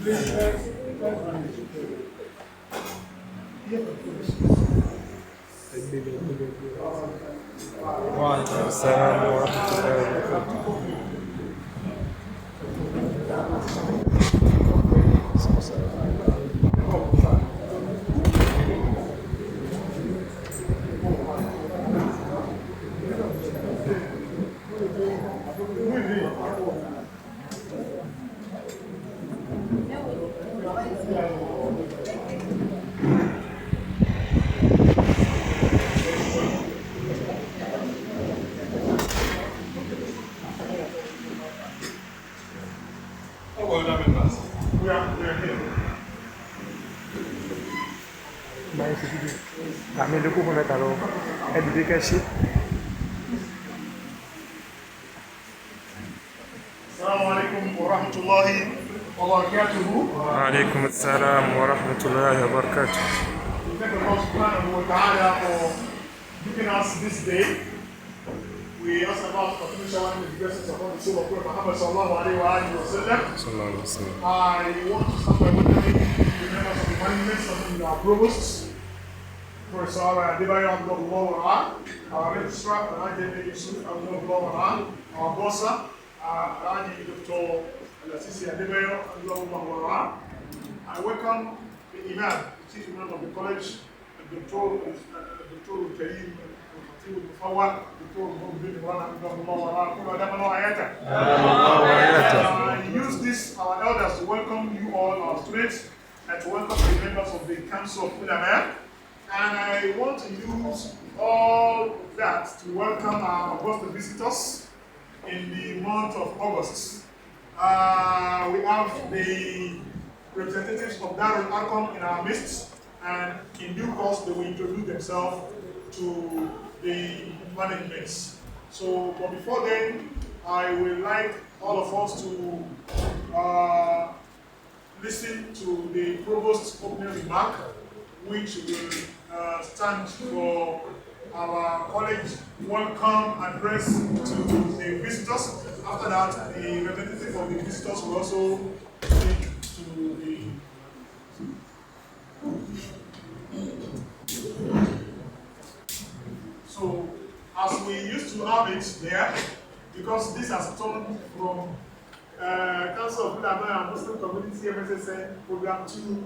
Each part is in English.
وعليكم السلام ورحمة الله وبركاته. Kami dulu pun taruh education. Assalamualaikum warahmatullahi wabarakatuh. Waalaikumsalam warahmatullahi wabarakatuh. We thank Allah subhanahu wa ta'ala for giving us this day. We ask Allah to finish our blessings upon the soul of Prophet Muhammad sallallahu alaihi wa sallam. I want to start by welcoming the members of the monuments and our provosts. Professor Adebayo Abdullah, our registrar, Alhaji Yusuf Abdullah, our bossa, Alhaji Dr. Lasisi Adebayo Abdullah. I welcome the Imam, the chief imam of the college, Dr. Karim Mufawwad, Dr. Muhammad I use this, our elders, to welcome you all, our students, and to welcome the members of the Council of Ulama. And I want to use all that to welcome our August visitors in the month of August. We have the representatives of Darul Erkam in our midst, and in due course they will introduce themselves to the management. So, but before then, I would like all of us to listen to the Provost's opening remark, which will stand for our college welcome address to the visitors. After that, the representative of the visitors will also speak to the. So, as we used to have it there, because this has turned from Council of Ulama and Muslim Community MSSN program to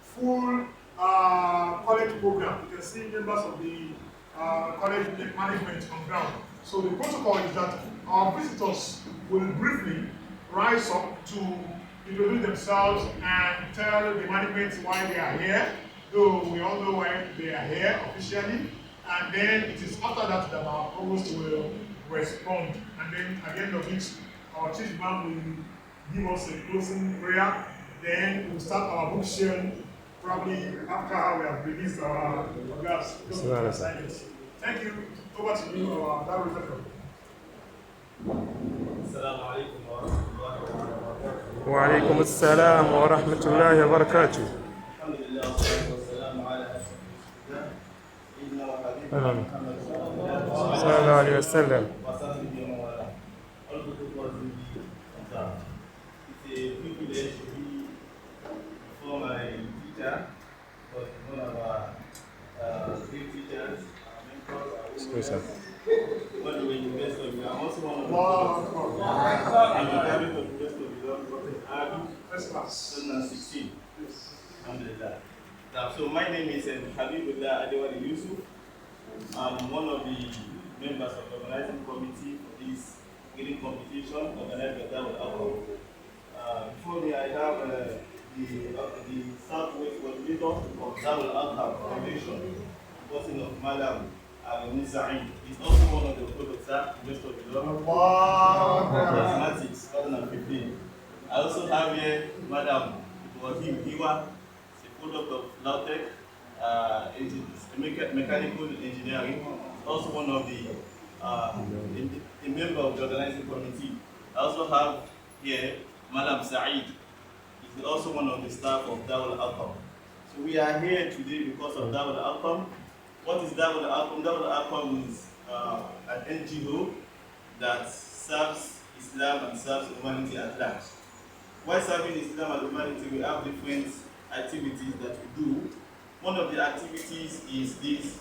full college program. You can see members of the college management on ground. So the protocol is that our visitors will briefly rise up to introduce themselves and tell the management why they are here, though we all know why they are here officially. And then it is after that that our provost will respond. And then at the end of it, our chief imam will give us a closing prayer. Then we'll start our book sharing probably after we have released our graphs. Thank you. Over to you, Darul Erkam. Assalamu alaikum wa rahmatullahi wa barakatuh. وعليكم السلام ورحمة الله وبركاته. Alhamdulillah, wassalamu ala ashrafil sayyidina wa habibina Muhammad صلى الله عليه وسلم. wa sahbihi wa wala. All good people in the It's a privilege to be before my teacher, but one of our great teachers, our mentors, our all the way to the best of you. I'm also one of the I'm a graduate of the best of you, Prophet First class. 2016. Alhamdulillah. Now, so my name is Habibullah Adewale Yusuf. I'm one of the members of the organizing committee for this reading competition organized by Darul Erkam. Before me, I have the Southwest coordinator of Darul Erkam Foundation, person of Madam Al-Nizai. He's also one of the products Best of the Law, Mathematics 2015. I also have here Madam Wahim Hiwa, a product of Lautech, mechanical engineering, also one of the a member of the organizing committee. I also have here Madam Saeed, is also one of the staff of Darul Erkam. So we are here today because of Darul Erkam. What is Darul Erkam? Darul Erkam is an NGO that serves Islam and serves humanity at large. while serving Islam and humanity, we have different activities that we do. One of the activities is this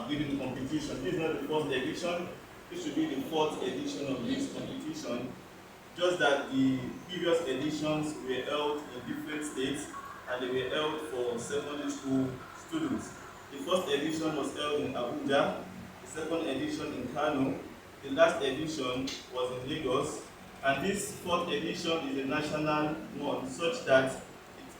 reading competition. This is not the first edition. This should be the fourth edition of this competition. Just that the previous editions were held in different states and they were held for secondary school students. The first edition was held in Abuja, the second edition in Kano, the last edition was in Lagos, and this fourth edition is a national one, such that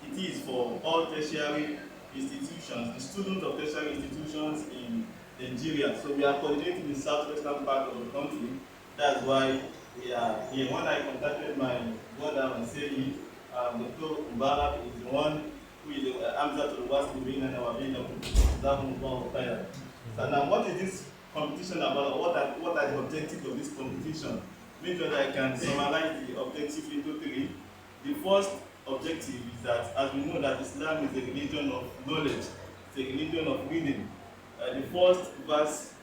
it is for all tertiary institutions, the students of tertiary institutions in Nigeria. So we are coordinating the southwestern part of the country. That's why we are here. When I contacted my brother and said, Dr. Mubarak is the one who is the answer to the West Living and our being of the. So now, what is this competition about? What are the objectives of this competition? Make sure that I can summarize the objectives into three. The first objective is that, as we know that Islam is a religion of knowledge, it's a religion of reading. The first verse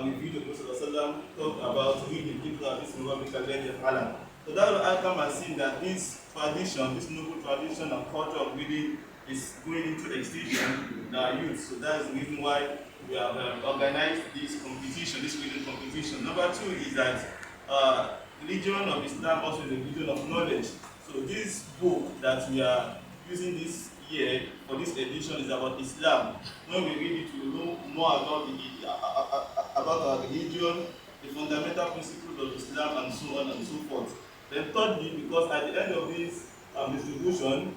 we read the Prophet talk about reading people of this Mubarak. So Darul Erkam has seen that this tradition, this noble tradition and culture of reading is going into extinction in our youth. So that's the reason why we have organized this competition, this reading competition. Number two is that religion of Islam also is a religion of knowledge. So this book that we are using this year for this edition is about Islam. When we read it, we know more about our religion, the fundamental principles of Islam, and so on and so forth. Then thirdly, because at the end of this distribution,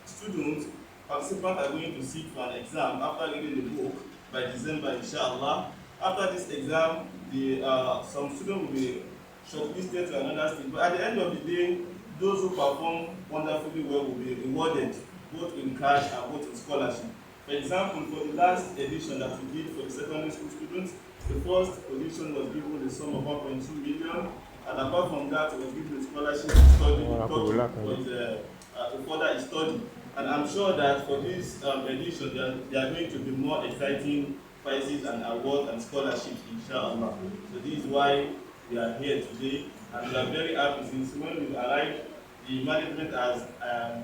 students, participants are going to sit for an exam after reading the book by December, inshallah. After this exam, some students will be shortlisted to another stage. But at the end of the day, those who perform wonderfully well will be rewarded, both in cash and both in scholarship. For example, for the last edition that we did for the secondary school students, the first position was given the sum of 1.2 million, and apart from that, it was given a scholarship to study to further his study. And I'm sure that for this edition, there are going to be more exciting prizes and awards and scholarships, inshallah. So this is why we are here today, and we are very happy since when we arrived, the management has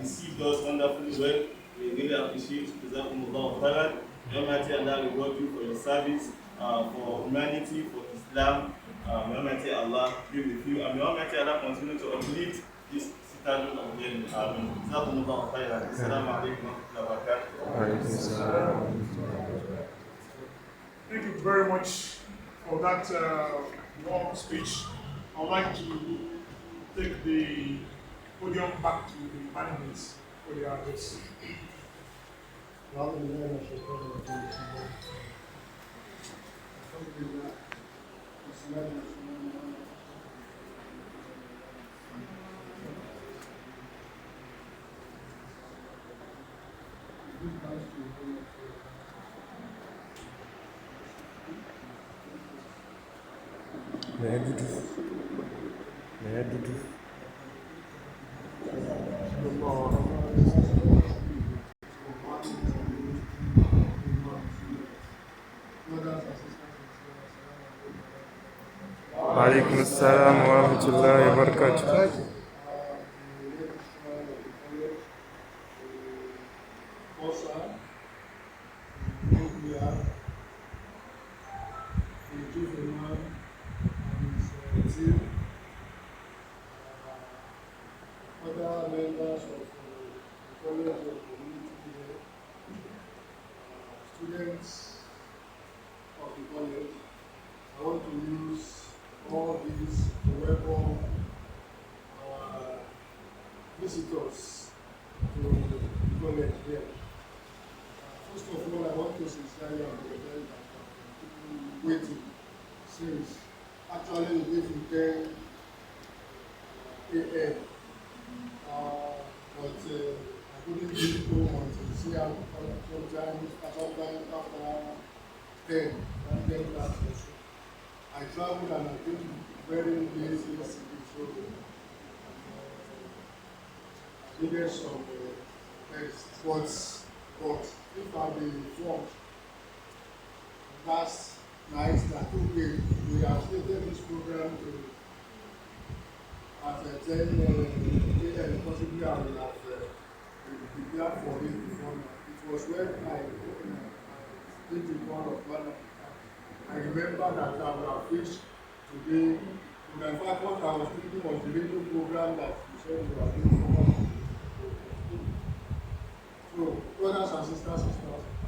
received us wonderfully well. We really appreciate Jazakumullah khairan. May Almighty Allah reward you for your service, for humanity, for Islam. May Almighty Allah be with you, and may Almighty Allah continue to uplift this citadel of the Jazakumullah khairan. Assalamu alaikum wa rahmatullahi wa barakatuh. Thank you very much for that warm speech. I would like to take the podium back to the panelists for their address. وعليكم السلام ورحمة الله وبركاته. Other members of the college of community students of the college, I want to use all these to welcome our visitors to the college here. First of all, I want to sincerely apologize for waiting since actually we live in 10 a.m. But I couldn't really go until see how sometimes after 10, and then that's also. I traveled and I think very lazy yesterday, so I needed some exports. But if I'll be informed last night that okay, we have stated this program to at 10 a.m. possibly I would have prepared for it before now. It was when I did the one of Ghana. I remember that I would have reached today. In fact, what I was thinking was the radio program that you said you were doing. So, brothers and sisters, I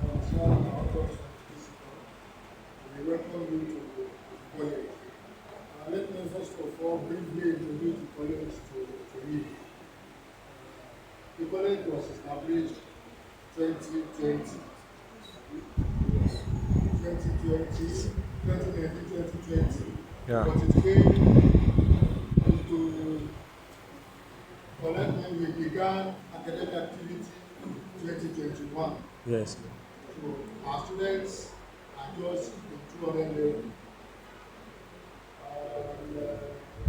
was here and I was we welcome you to the college. Let me first of all briefly introduce the college to me. The college was established 2020, 2020. Yeah. But it came into collecting, we began academic activity 2021. Yes. So our students are just in 200 level.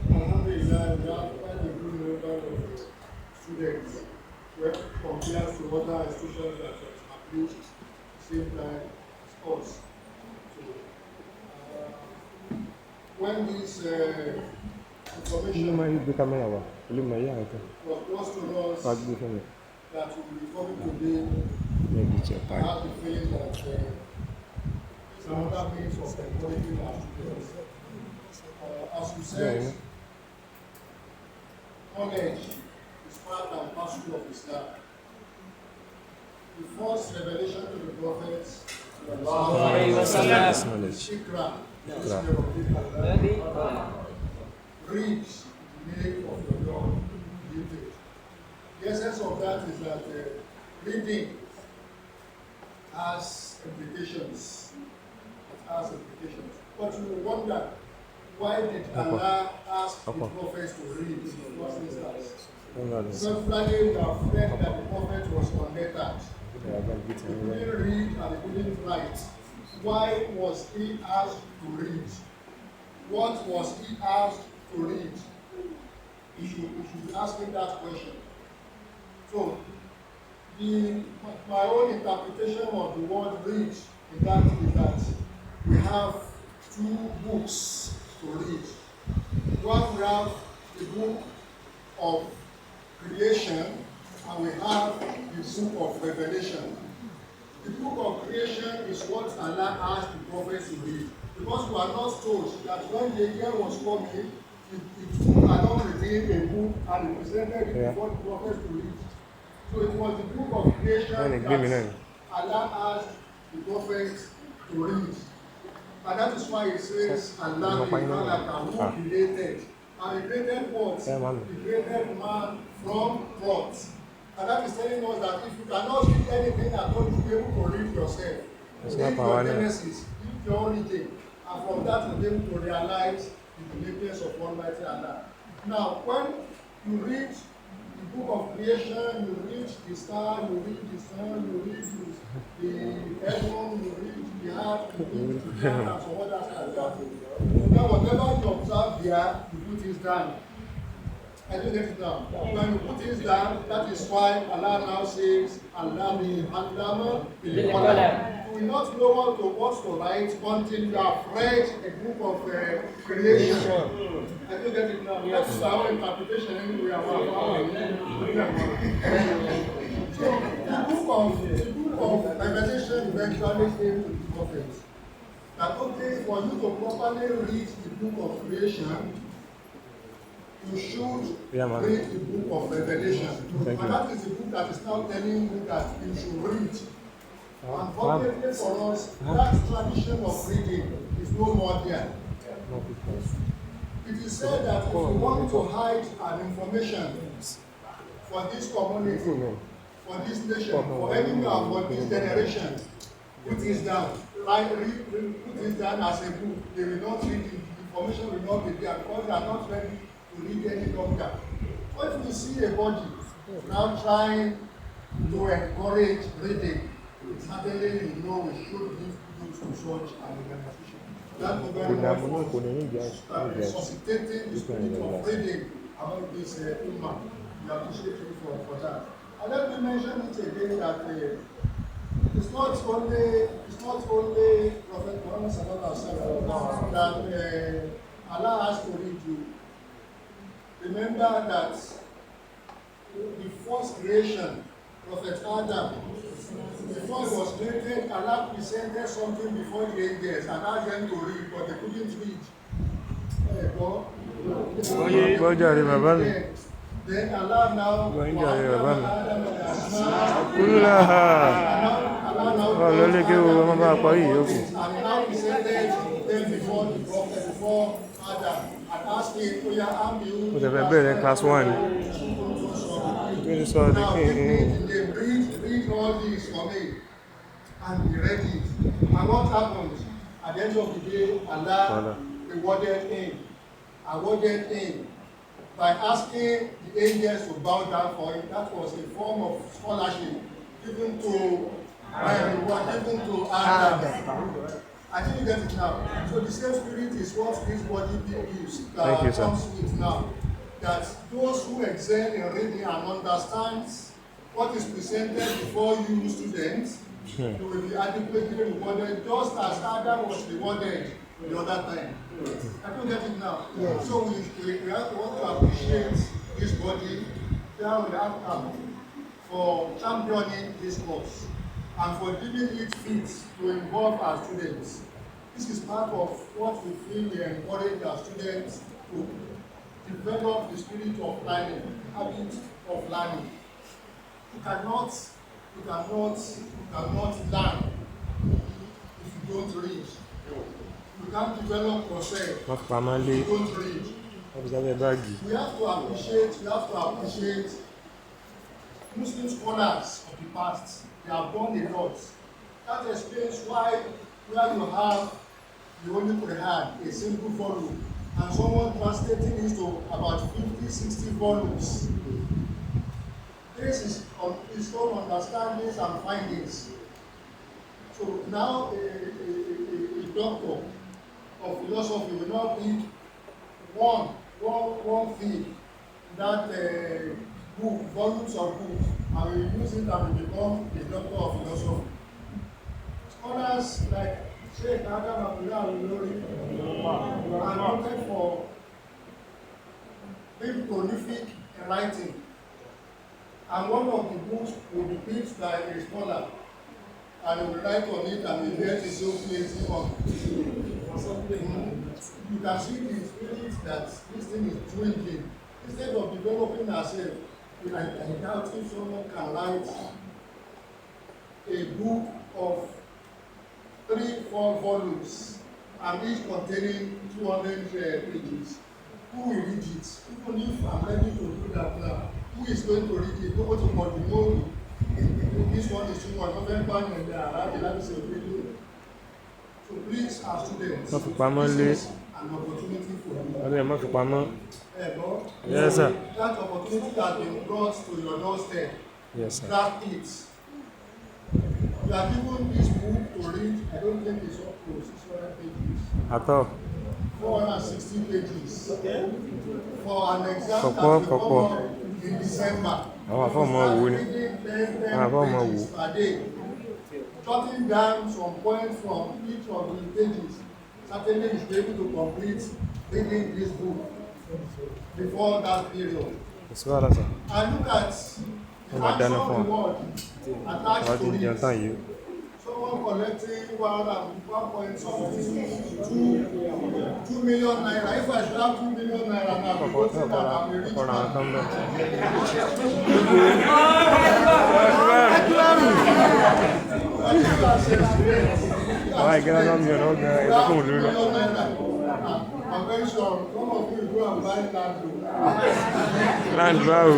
Alhamdulillah, we have quite a good number of students when compared to other institutions that were established same time as us. So, when this information was close to us that we will be coming today, I have the feeling that it's another means of encouraging our students. As you said, knowledge is part and parcel of Islam. The first revelation to the prophets was Ikra. Read the name of your Lord. The essence of that is that reading has implications. It has implications. But you wonder, why did Allah ask the prophets to read in the first instance? Simply, we have read that the prophet was unlettered. He couldn't read and he couldn't write. Why was he asked to read? What was he asked to read? You should be asking that question. So, my own interpretation of the word read in that is that we have two books to read. One, we have the book of creation, and we have the book of Revelation. The book of creation is what Allah asked the prophets to read. Because we are not told that when the year was coming, it took along with him a book and he presented it before the prophets to read. So it was the book of creation that Allah asked the prophets to read. And that is why it says Allah who created. And he created what? He created man from what? And that is telling us that if you cannot read anything at all, you'll be able to read yourself. Read your Genesis, read your origin, and from that you'll be able to realize the greatness of Almighty Allah. Now, when you read the book of creation, you read the star, you read the sun, you read the heaven, you read the earth, you read the ground, and some others like that. Now, whatever you observe there, you put it down. I do get it down. When you put it down, that is why Allah now says, Allah bil qalam. You will not know what to write until you have read a book of creation. I do get it now. That is our interpretation anyway. So the book of Revelation eventually came to the prophets. That okay, for you to properly read the book of creation, you should read the book of Revelation. And that is the book that is now telling you that you should read. Unfortunately for us, that tradition of reading is no more there. It is said that if you want to hide an information for this community, for this nation, for anyone, for this generation, put this down. Put this down as a book. They will not read it. The information will not be there because they are not ready to read any longer. But if we see a body now trying to encourage reading, certainly we know we should give books to such an organization. That will be resuscitating the spirit of reading among this Ummah. We appreciate you for that. And let me mention it again that it's not only Prophet Muhammad sallallahu that Allah has to read you. Remember that the first creation, Prophet Adam, before he was created, Allah presented something before the angels and asked them to read, but they couldn't read. Then Allah now presented them before the prophet, before Adam, and asked him, class 1. now read all this for me. And he read it. And what happened? At the end of the day, Allah rewarded him by asking the angels to bow down for him. That was a form of scholarship given to Adam. I didn't get it now. So the same spirit is what this body gives that comes with now. That those who excel in reading and understand what is presented before you students, you will be adequately rewarded, just as Adam was rewarded the other time. I don't get it now. Yeah. So we have to want to appreciate this body, for championing this course and for giving it fit to involve our students. This is part of what we feel we encourage our students to develop the spirit of learning, habit of learning. You cannot learn if you don't read. You can't develop yourself if you don't read. We have to appreciate Muslim scholars of the past. They have done a lot. That explains why where you have the Holy Quran, a single volume, and someone translating it to about 50-60 volumes. This is on his own understandings and findings. So now a doctor of philosophy will not read one thing, that book, volumes of books, and will use it and will become a doctor of philosophy. Scholars like Sheikh Adam Abdullah Al-Lori are noted for being prolific in writing. And one of the books will be picked by a scholar, and he will write on it and he gets his own place on. You can see the spirit that this thing is dwindling. Instead of developing ourselves, I doubt if someone can write a book of 3-4 volumes and each containing 200 pages. Who will read it? Even if I'm ready to do that now, who is going to read it? Nobody will know me. This one is too much. So please, our students, this is an opportunity for you. Yes, sir. That opportunity has been brought to your doorstep. Yes, sir. Grab it. You are given this book to read. I don't think it's up to 600 pages. At all. 460 pages. Okay. For an exam that will come up in December. You are reading 10 pages per day. Jotting down some points from each of the pages. Certainly you should be able to complete reading this book before that period. And look at the action of the word attached to it. Someone collecting 1.2 million naira. If I should have 2 million naira now, because I'm a rich man. I'm very sure some of you go and buy land. Land bow.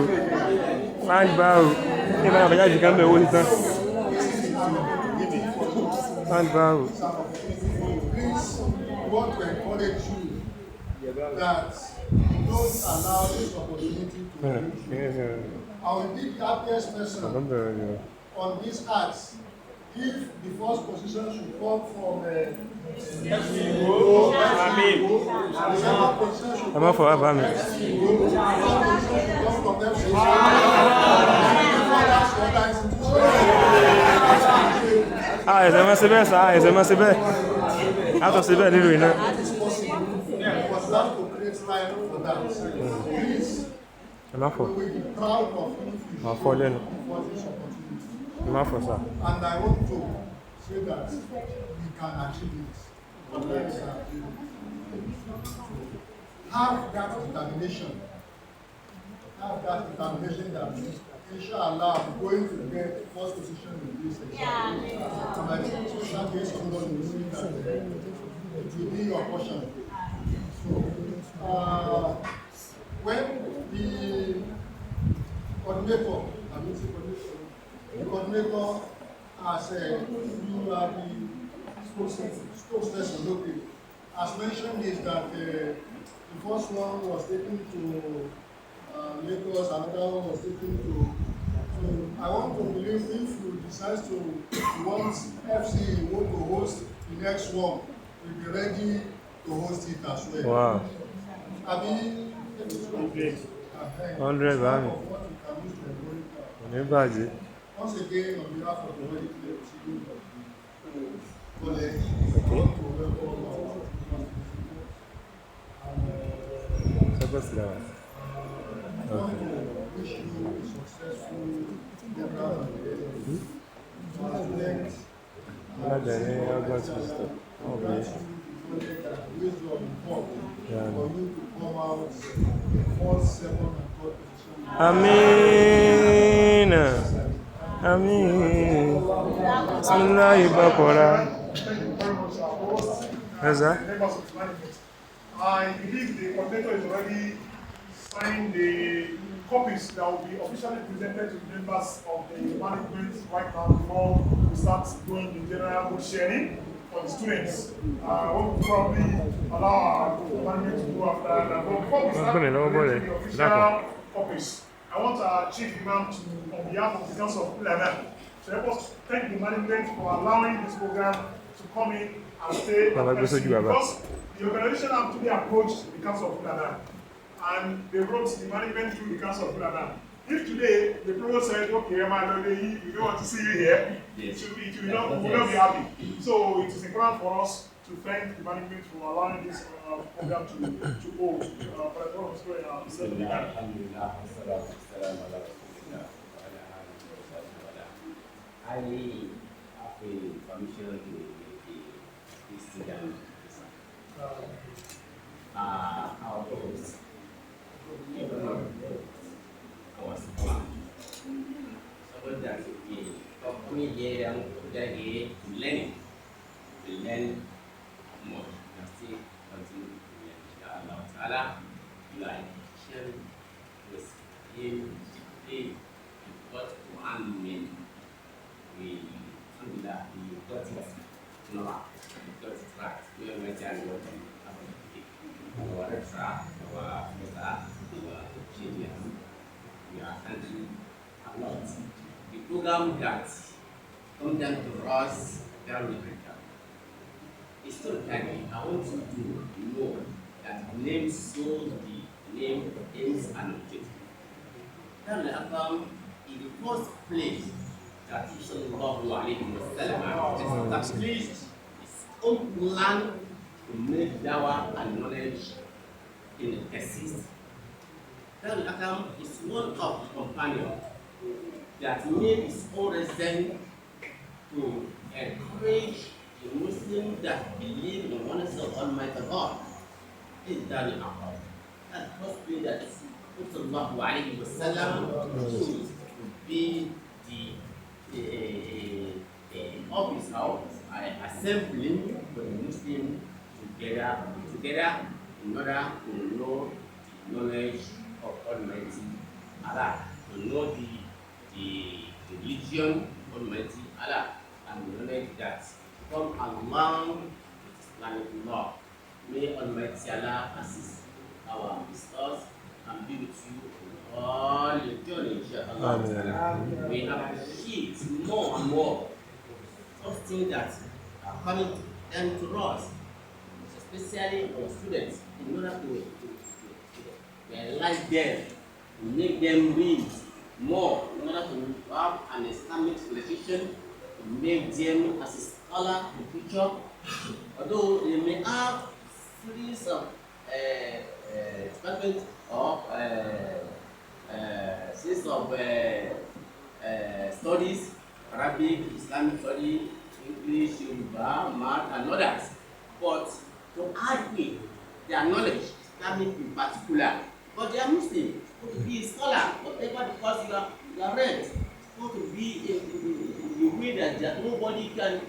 Please, we want to encourage you that don't allow this opportunity to reach you. I will be the happiest person on this earth if the first position should come from FCE Iwo Osun State. The second position should come from FCE Iwo Osun State. The third position should come from Please, Enough We for. will be proud of you if you For then. for this opportunity. Enough for, sir. And I want to say that we can achieve it. Let's have that determination. Have that determination that inshallah I'm going to get first position in this exam. And I think social case somebody will see that it will be your portion. So when the coordinator, I mean the coordinator has you are the spokesperson locally, as mentioned is that the first one was taken to Lagos, another one was taken to. So I want to believe if you decide to want FCE Iwo to host the next one, we'll be ready to host it as well. Wow. I mean, 100, man. Anybody? Once again, on behalf of the wedding college, I want to welcome our Supposed to I want to wish you a successful program and Not the name of God's sister. Oh, man. wisdom for Yeah. you to come out first, second, and third position. Amin. Amin. Bismillahirrahmanirrahim. Thank you very much, our host, Yes, sir. members of the management. I believe the coordinator is already signing the copies that will be officially presented to the members of the management right now before we start doing the general book sharing for the students. We'll probably allow our management to go after that. But before we start presenting the official copies, I want our chief imam to, on behalf of the Council of Ulama, to help us thank the management for allowing this program to come in and stay at FCE, because the organization actually approached the Council of Ulama and they wrote the management through the Council of Ulama. If today the provost said, okay, we don't want to see you here, Yes. we will not be happy. So it is important for us to thank the management for allowing this program to hold. I have a permission to student. Our goals. Our plan. So that we come here and to learn. To learn more. And still continue to learn. Inshallah, like sharing with him today what Quran means. We alhamdulillah we got it no, we got it right. We are going to go to our track, our genius. We are thanking a lot. The program that comes down to us, Darul Erkam. It's still timing. I want you to know that the name shows the name aims and objective. Darul Erkam is the first place that Sallallahu Alaihi Wasallam established his own plan to make dawah and knowledge in exist. Darul Erkam is one of the companions that made his own reason to encourage the Muslims that believe in the oneness of Almighty God. Is Darul Erkam. That's the first place that Sallallahu Alaihi Wasallam chose to be the office of assembling the Muslims together in order to know the knowledge of Almighty Allah, to know the religion of Almighty Allah, and the knowledge that come along with Islamic law. May Almighty Allah assist our visitors and be with you all your journey, inshallah. We appreciate more and more those things that are coming down to us, especially our students, in order to enlighten them, to make them read more, in order to have an Islamic civilization, to make them as a scholar in the future. Although they may have series of departments or of studies, Arabic, Islamic study, English, Yoruba, math, and others. But to add in their knowledge, Islamic in particular, but they are Muslim, to be a scholar, whatever the course you are read, to be in the way that nobody can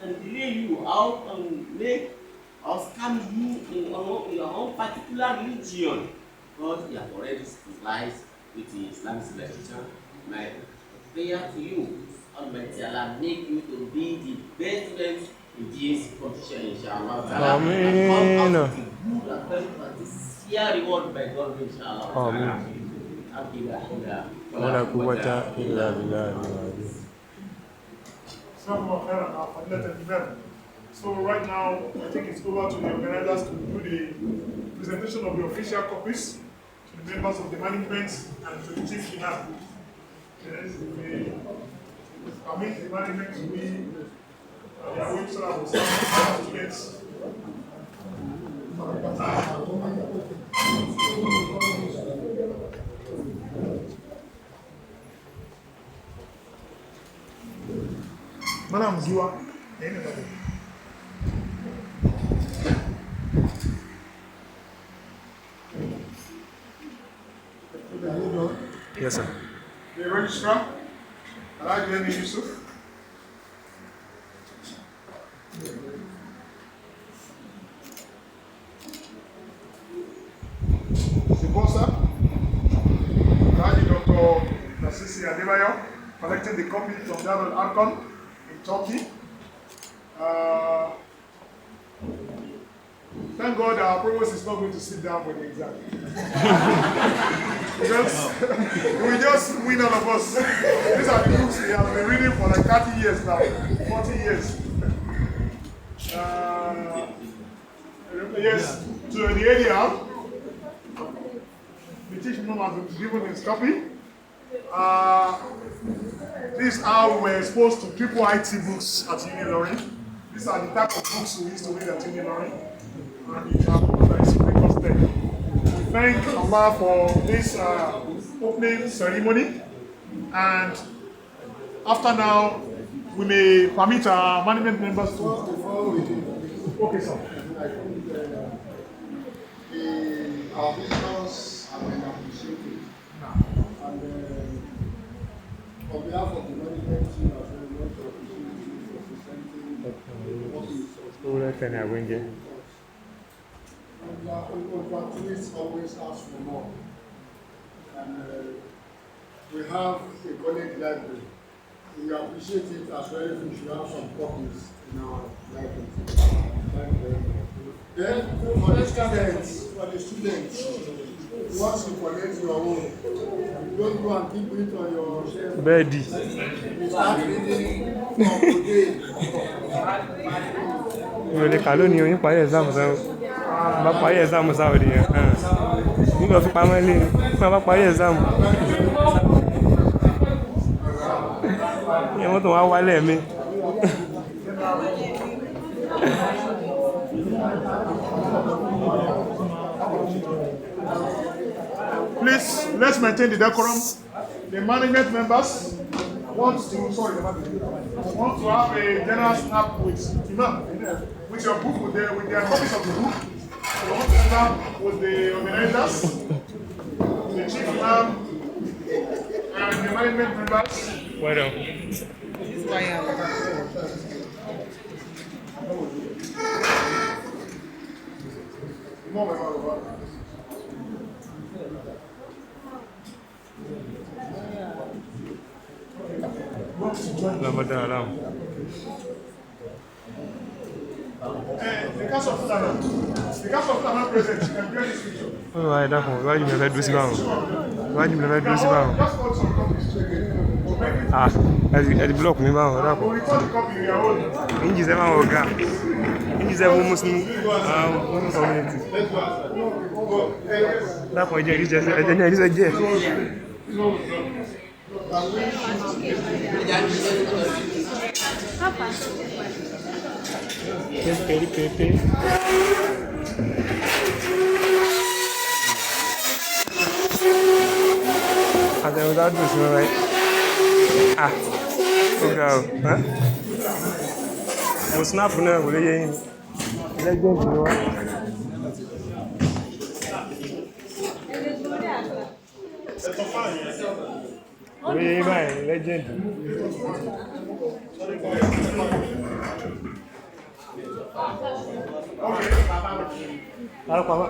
delay you out and make or scam you in your own particular religion. God, you have already civilized with the Islamic civilization. My prayer to you, Almighty Allah, make you to be the best student in this competition, inshallah. Amen. And come out with good and very sincere reward by God, inshallah. Amen. ولا قوة إلا بالله. So right now, I think it's over to the organizers to do the presentation of the official copies to the members of the management and to the chief imam. Yes, we permit the management to be their website of students. Madam Giwa, anybody? Yes, sir. The registrar, Alhaji Yusuf. The bossa, Alhaji Dr. Nasisi Adebayo, collecting the copy from Darul Erkam in Turkey. Thank God our provost is not going to sit down for the exam. Because we just win all of us. These are the books we have been reading for like 30 years now, 40 years. Yes, to the area, the chief imam has been given his copy. This is how we were exposed to triple IT books at Unilorin. These are the type of books we used to read at Unilorin. And it has been us there. We thank Allah for this opening ceremony, and after now, we may permit our management members to. Okay, sir. I think our visitors have been appreciated. And on behalf of the management team, as well, we want to appreciate you for presenting what is and opportunities always ask for more. And we have a college library. We appreciate it as well if we should have some copies in our library. Thank you very much. Then for the students, once you collect your own, don't go and keep it on your shelf. Ready. You start reading from today. You will call on you parí exam sáà. Bá parí exam sáà òdì yẹn. Nígbà fi pamọ́ ilé ní bá parí exam. Ìyẹn wọ́n tó wá wálẹ̀ mi. Please, let's maintain the decorum. The management members want to have a general snap with Imam, with your book, with their copies of the book. They want to snap with the organizers, the chief Imam, and the management members. Well done. Ramadan alam. The Council of Fulham present, you can join this picture. Ó wá ẹ̀dá kan, ìwádìí mi lọ fẹ́ dúró sí báwọn. Ìwádìí mi lọ fẹ́ dúró sí báwọn. Just hold some copies to make it. Ẹ̀dì búlọ̀kù mi báwọn, ẹ̀dá kan. We'll return the copy we are holding. Ìjìṣẹ́ báwọn ọ̀gá. Ìjìṣẹ́ fún Muslim community. Dápọ̀ ẹ̀jẹ̀ ìrísẹ́ jẹ́. Pepe. àtẹ̀wọ́dá dùn sí wọn rẹ̀. Ó ga o. Mo snap náà kò lè yé yín. Legend ni wá. Kò lè yé yín báyìí, legend. Claro, papá.